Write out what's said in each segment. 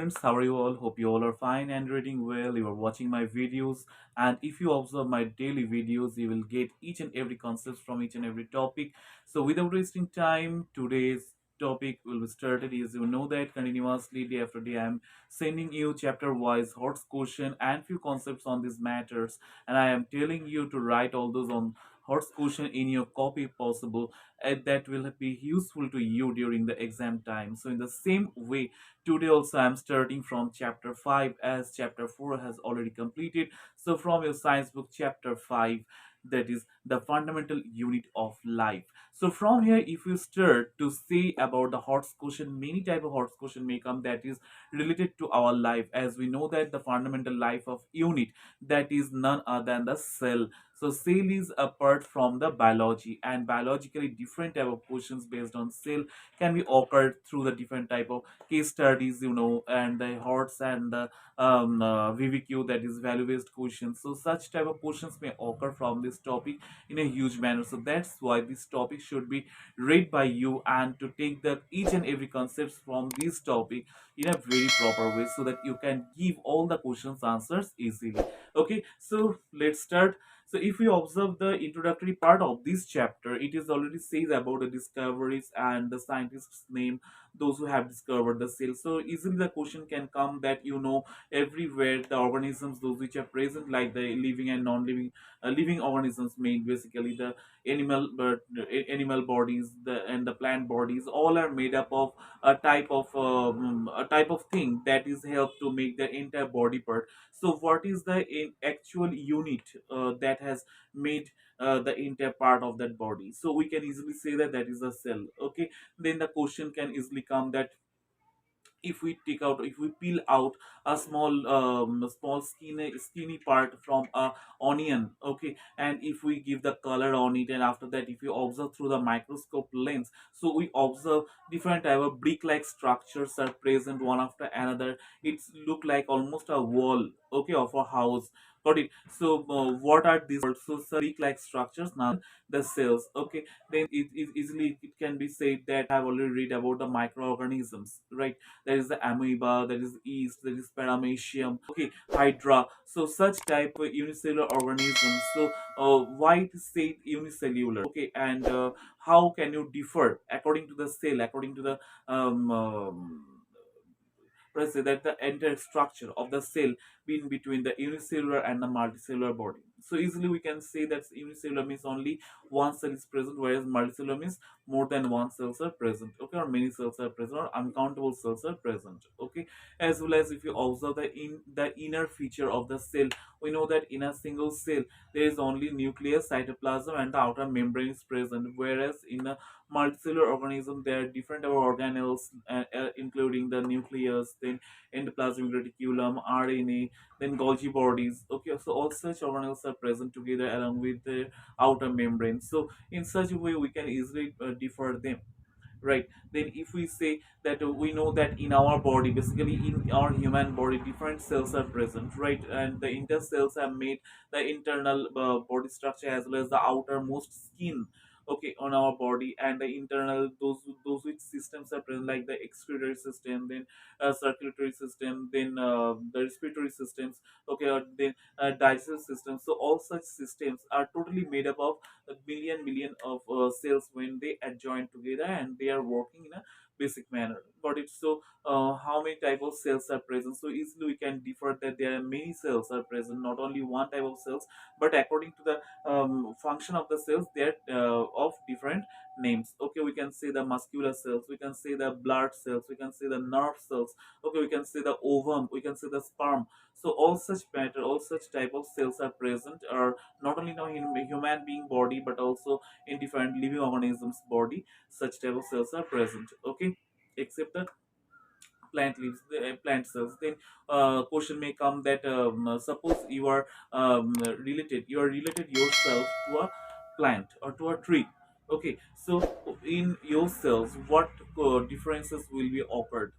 friends, how are you all? Hope you all are fine and reading well. You are watching my videos, and if you observe my daily videos, you will get each and every concept from each and every topic. So, without wasting time, today's topic will be started. As you know that continuously day after day, I'm sending you chapter-wise hot question and few concepts on these matters, and I am telling you to write all those on hot question in your copy if possible, and that will be useful to you during the exam time. So in the same way, today also I'm starting from chapter 5 as chapter 4 has already completed. So from your science book chapter 5, that is the fundamental unit of life. So from here, if you start to say about the hot question, many type of hot question may come that is related to our life. As we know that the fundamental life of unit, that is none other than the cell. So cell is apart from the biology, and biologically different type of questions based on cell can be occurred through the different type of case studies, and the HOTS and the VVQ, that is value based questions. So such type of questions may occur from this topic in a huge manner. So that's why this topic should be read by you, and to take the each and every concepts from this topic in a very proper way, so that you can give all the questions answers easily. Okay, so let's start. So if you observe the introductory part of this chapter, it is already says about the discoveries and the scientists name those who have discovered the cell. So easily the question can come that everywhere the organisms those which are present, like the living and non-living living organisms, made basically the animal bodies, and the plant bodies, all are made up of a type of thing that is help to make the entire body part. So what is the actual unit that has made the entire part of that body? So we can easily say that that is a cell. Okay, then the question can easily come that if we peel out a small skinny part from a onion, okay, and if we give the color on it, and after that if you observe through the microscope lens, so we observe different type of brick like structures are present one after another. It's look like almost a wall, okay, of a house. Got it? So what are these also brick like structures? Now the cells, okay, then it easily it can be said that I've already read about the microorganisms, right? There is the amoeba, there is yeast, there is paramecium, okay, hydra. So such type of unicellular organisms. So why it is said unicellular, okay, and how can you differ according to the cell, according to the let's say that the entire structure of the cell being between the unicellular and the multicellular body. So easily we can say that unicellular means only one cell is present, whereas multicellular means more than one cells are present, okay, or many cells are present, or uncountable cells are present, okay. As well as if you observe the inner feature of the cell, we know that in a single cell there is only nucleus, cytoplasm, and the outer membrane is present, whereas in a multicellular organism there are different organelles, including the nucleus, then endoplasmic reticulum, RNA, then Golgi bodies, okay. So all such organelles are present together along with the outer membrane. So in such a way we can easily differ them, right? Then if we say that we know that in our body, basically in our human body, different cells are present, right? And the inner cells have made the internal body structure as well as the outermost skin, okay, on our body. And the internal, those which systems are present, like the excretory system, then circulatory system, then the respiratory systems, okay, or then digestive system. So all such systems are totally made up of a million of cells when they adjoin together, and they are working in a basic manner. Got it? So how many type of cells are present? So easily we can differ that there are many cells are present, not only one type of cells, but according to the function of the cells, they're of different names. Okay, we can say the muscular cells, we can say the blood cells, we can say the nerve cells, okay, we can say the ovum, we can say the sperm. So all such matter, all such type of cells are present, or not only in a human being body, but also in different living organisms body. Such type of cells are present, okay, except the plant leaves, the plant cells. Then question may come that suppose you are related yourself to a plant or to a tree, okay. So in your cells, what differences will be occurred?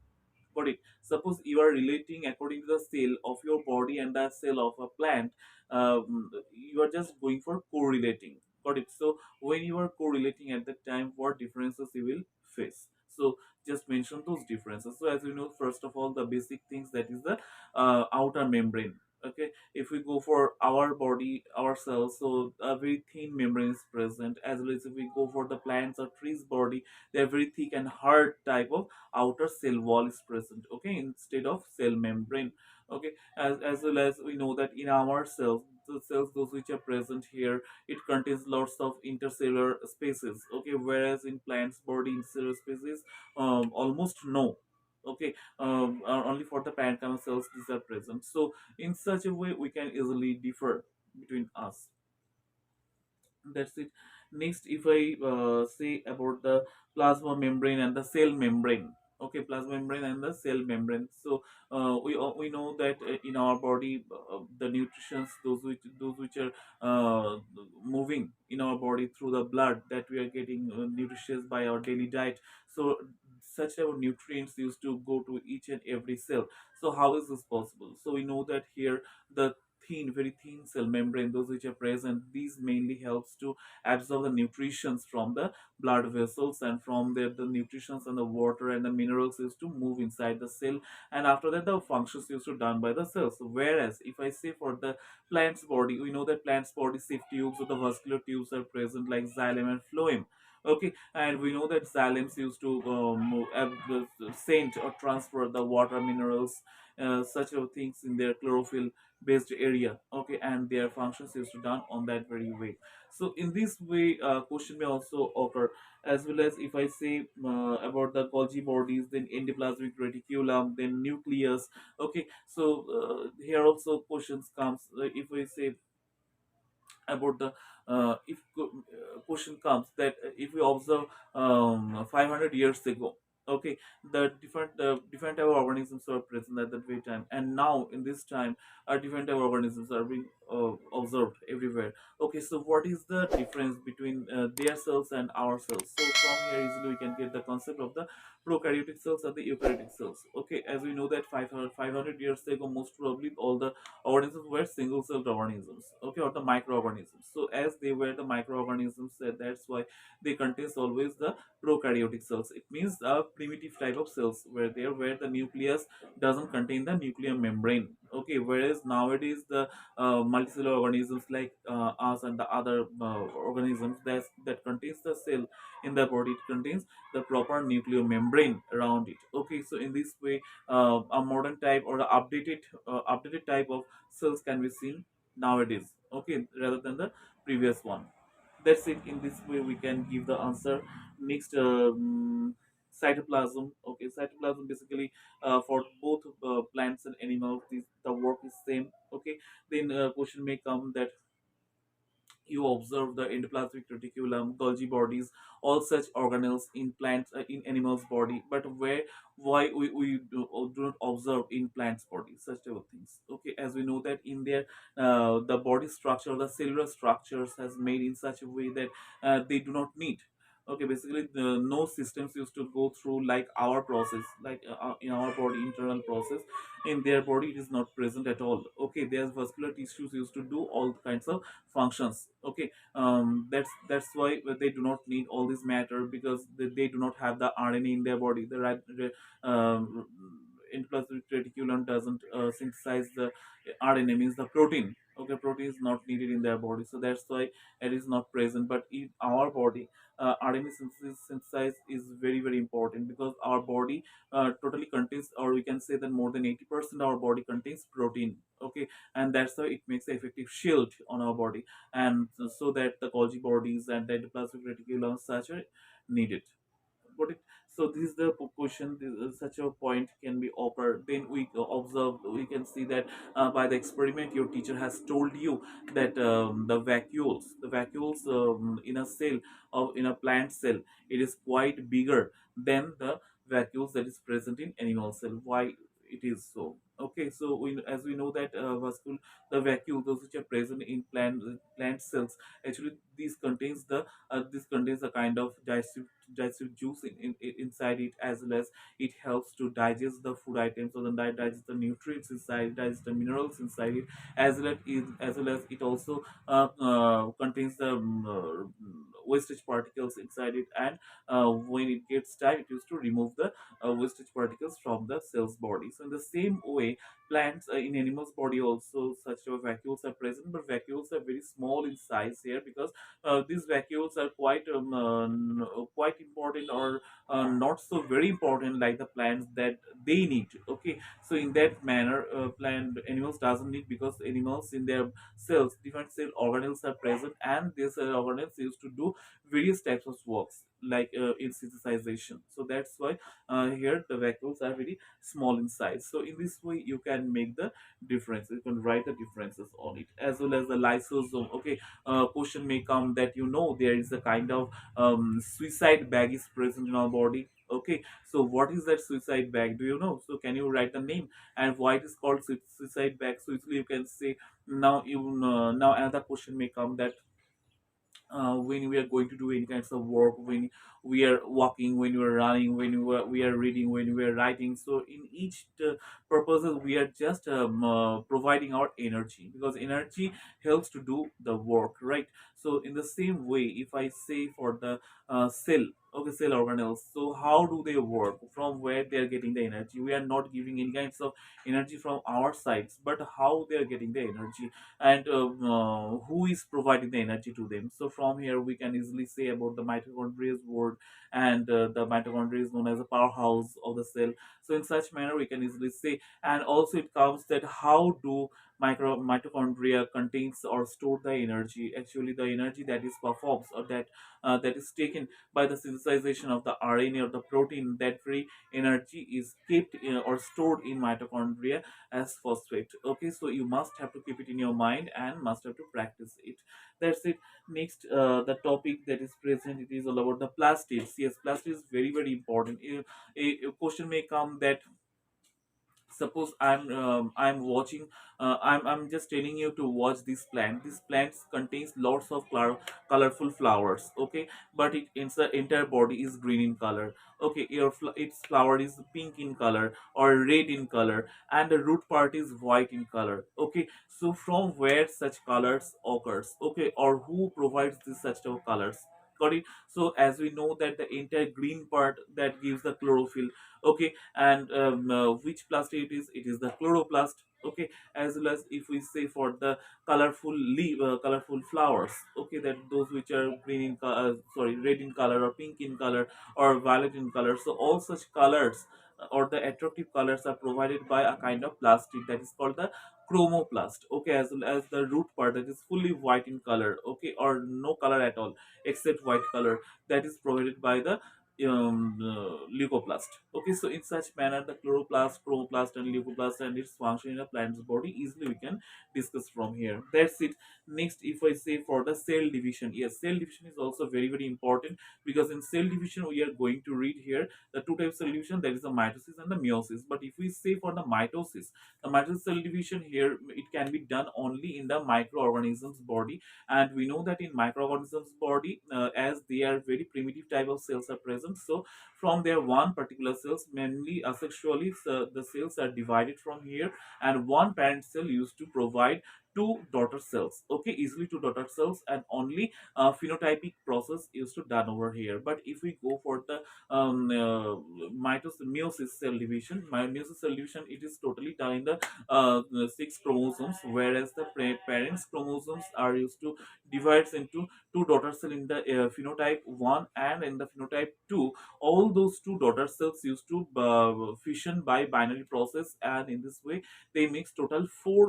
Got it? Suppose you are relating according to the cell of your body and the cell of a plant. You are just going for correlating. Got it? So when you are correlating at that time, what differences you will face? So just mention those differences. So as you know, first of all, the basic things, that is the outer membrane. Okay, if we go for our body, our cells, so a very thin membrane is present. As well as if we go for the plants or trees body, they're very thick and hard type of outer cell wall is present, okay, instead of cell membrane. Okay, as well as we know that in our cells, the cells those which are present here, it contains lots of intercellular spaces, okay, whereas in plants body intercellular spaces almost no. Okay, only for the parenchyma cells these are present. So in such a way we can easily differ between us. That's it. Next, if I say about the plasma membrane and the cell membrane. Okay, plasma membrane and the cell membrane. So we know that in our body, the nutritions, those which are moving in our body through the blood, that we are getting nutritious by our daily diet. So such type of nutrients used to go to each and every cell. So how is this possible? So we know that here the very thin cell membrane, those which are present, these mainly helps to absorb the nutritions from the blood vessels, and from there the nutritions and the water and the minerals used to move inside the cell, and after that the functions used to done by the cells. Whereas if I say for the plant's body, we know that plant's body sieve tubes or the vascular tubes are present like xylem and phloem. Okay, and we know that xylems used to send or transfer the water, minerals, such of things in their chlorophyll based area. Okay, and their functions used to done on that very way. So in this way question may also occur. As well as if I say about the Golgi bodies, then endoplasmic reticulum, then nucleus. Okay, so here also questions comes, if we say about the if question comes that if we observe 500 years ago, okay, the different type of organisms are present at that very time, and now in this time different type of organisms are being observed everywhere. Okay, so what is the difference between their cells and our cells? So from here easily we can get the concept of the prokaryotic cells and the eukaryotic cells. Okay, as we know that 500 years ago, most probably all the organisms were single celled organisms, okay, or the microorganisms. So as they were the microorganisms, that's why they contains always the prokaryotic cells. It means a primitive type of cells where there where the nucleus doesn't contain the nuclear membrane. Okay, whereas nowadays the multicellular organisms like us and the other organisms that contains the cell in the body, it contains the proper nuclear membrane around it. Okay, so in this way a modern type or the updated type of cells can be seen nowadays, okay, rather than the previous one. That's it. In this way we can give the answer. Next, cytoplasm. Okay, cytoplasm basically for both plants and animals, the work is same. Okay, then question may come that you observe the endoplasmic reticulum, Golgi bodies, all such organelles in plants, in animals' body. But why we do not observe in plants' body such type of things? Okay, as we know that in their the body structure, the cellular structures has made in such a way that they do not need. Okay, basically no systems used to go through like our process, like in our body internal process. In their body it is not present at all. Okay, their vascular tissues used to do all kinds of functions. Okay, that's why they do not need all this matter, because they do not have the RNA in their body. The right endoplasmic reticulum doesn't synthesize the RNA, means the protein. Okay, protein is not needed in their body, so that's why it is not present. But in our body, RNA synthesis is very very important, because our body totally contains, or we can say that more than 80% of our body contains protein. Okay, and that's why it makes an effective shield on our body, and so that the Golgi bodies and the endoplasmic reticulum such are needed. Got it? So this is the question. Such a point can be offered. Then we observe. We can see that by the experiment, your teacher has told you that the vacuoles in a cell or in a plant cell, it is quite bigger than the vacuoles that is present in animal cell. Why it is so? Okay, so as we know that the vacuole, those which are present in plant cells, actually this contains a kind of digestive juice inside it, as well as it helps to digest the food items, so then digest the nutrients inside, digest the minerals inside it, as well as it also contains the wastage particles inside it, and when it gets time, it used to remove the wastage particles from the cell's body. So in the same way, plants in animals body also such vacuoles are present, but vacuoles are very small in size here, because these vacuoles are quite important, or not so very important like the plants that they need. Okay, so in that manner, plant animals doesn't need, because animals in their cells, different cell organelles are present, and these organelles used to do various types of works like in synthesization. So that's why here the vacuoles are very small in size. So in this way you can make the difference, you can write the differences on it, as well as the lysosome. Okay, question may come that there is a kind of suicide bag is present in our body. Okay, so what is that suicide bag, do you know? So can you write the name and why it is called suicide bag? So easily you can say. Now another question may come that when we are going to do any kinds of work, when we are walking, when we are running, when we are reading, when we are writing, so in each purposes we are just providing our energy, because energy helps to do the work, right? So in the same way, if I say for the cell, okay, cell organelles, so how do they work, from where they are getting the energy? We are not giving any kinds of energy from our sides, but how they are getting the energy, and who is providing the energy to them. So from here we can easily say about the mitochondria's work, and the mitochondria is known as a powerhouse of the cell. So in such manner we can easily say, and also it comes that how do mitochondria contains or store the energy. Actually the energy that is performed, or that is taken by the synthesization of the RNA or the protein, that very energy is kept or stored in mitochondria as phosphate. Okay, so you must have to keep it in your mind and must have to practice it. That's it. Next, the topic that is present, it is all about the plastids. Yes, plastids is very very important. A question may come that, suppose I'm watching, I'm just telling you to watch this plant. This plant contains lots of colorful flowers. Okay, but its the entire body is green in color. Okay, its flower is pink in color or red in color, and the root part is white in color. Okay, so from where such colors occurs? Okay, or who provides this such of colors? Got it? So as we know that the entire green part that gives the chlorophyll. Okay, and which plastid it is? It is the chloroplast. Okay, as well as if we say for the colorful leaf, colorful flowers. Okay, that those which are green in sorry, red in color, or pink in color, or violet in color. So all such colors or the attractive colors are provided by a kind of plastic that is called the chromoplast. Okay, as well as the root part that is fully white in color. Okay, or no color at all except white color, that is provided by the leucoplast. Okay, so in such manner, the chloroplast, chromoplast, and leucoplast and its function in a plant's body, easily we can discuss from here. That's it. Next, if I say for the cell division, yes, cell division is also very very important, because in cell division we are going to read here the two types of cell division, that is the mitosis and the meiosis. But if we say for the mitosis cell division here, it can be done only in the microorganisms body, and we know that in microorganisms body, as they are very primitive type of cells are present, so from their one particular cells, mainly asexually, the cells are divided from here, and one parent cell used to provide two daughter cells. Okay, easily two daughter cells, and only phenotypic process used to done over here. But if we go for the meiosis cell division, meiosis cell division, it is totally done in the six chromosomes, whereas the parents chromosomes are used to divides into two daughter cell in the phenotype 1 and in the phenotype 2. All those two daughter cells used to fission by binary process, and in this way they makes total four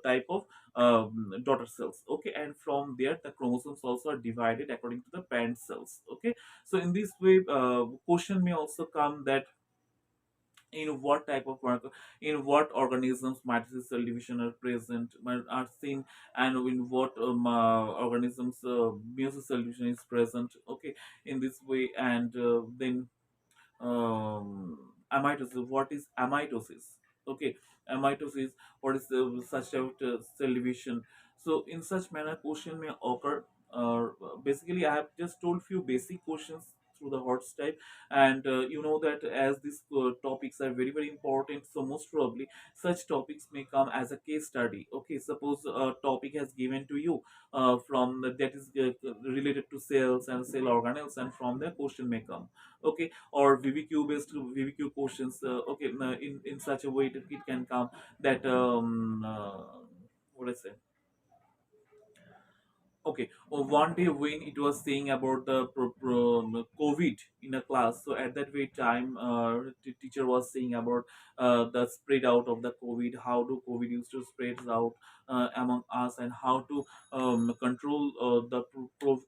type of daughter cells. Okay, and from there the chromosomes also are divided according to the parent cells. Okay, so in this way question may also come that in what type of work, in what organisms mitosis cell division are present, are seen, and in what organisms meiosis cell division is present. Okay, in this way, and then amitosis, what is amitosis? Okay, amitosis, what is such a cell division? So in such manner question may occur. Basically I have just told few basic questions through the HOTS type. And you know that as these topics are very very important, so most probably such topics may come as a case study. Okay, suppose a topic has given to you from that is related to cells and cell organelles, and from there question may come. Okay, or VVQ based VVQ questions. Okay, in such a way that it can come that what I say. Okay, one day when it was saying about the COVID in a class, so at that very time, teacher was saying about the spread out of the COVID, how do COVID used to spread out among us, and how to control the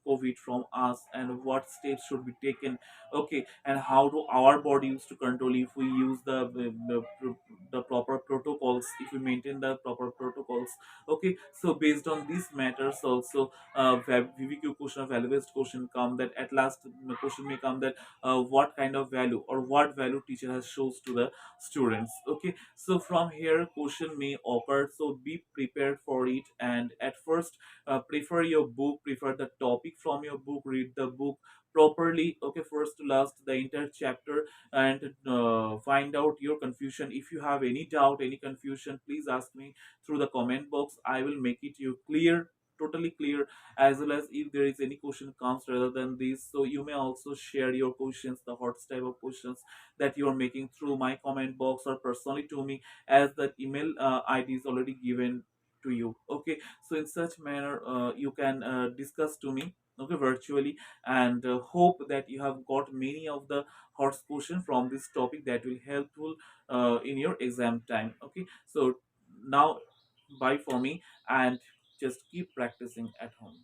COVID from us, and what steps should be taken. Okay, and how do our body used to control if we use the proper protocols, if we maintain the proper protocols. Okay, so based on these matters also VVQ question, value based question come, that at last the question may come that what kind of value or what value teacher has shows to the students. Okay, so from here question may occur, so be prepared for it. And at first prefer your book, prefer the topic from your book, read the book properly. Okay, first to last the entire chapter, and find out your confusion. If you have any doubt, any confusion, please ask me through the comment box. I will make it you clear, totally clear. As well as if there is any question comes rather than this, so you may also share your questions, the hot type of questions that you are making through my comment box or personally to me, as the email ID is already given to you. Okay, so in such manner you can discuss to me, okay, virtually. And hope that you have got many of the hot question from this topic that will helpful in your exam time. Okay, so now bye for me, and just keep practicing at home.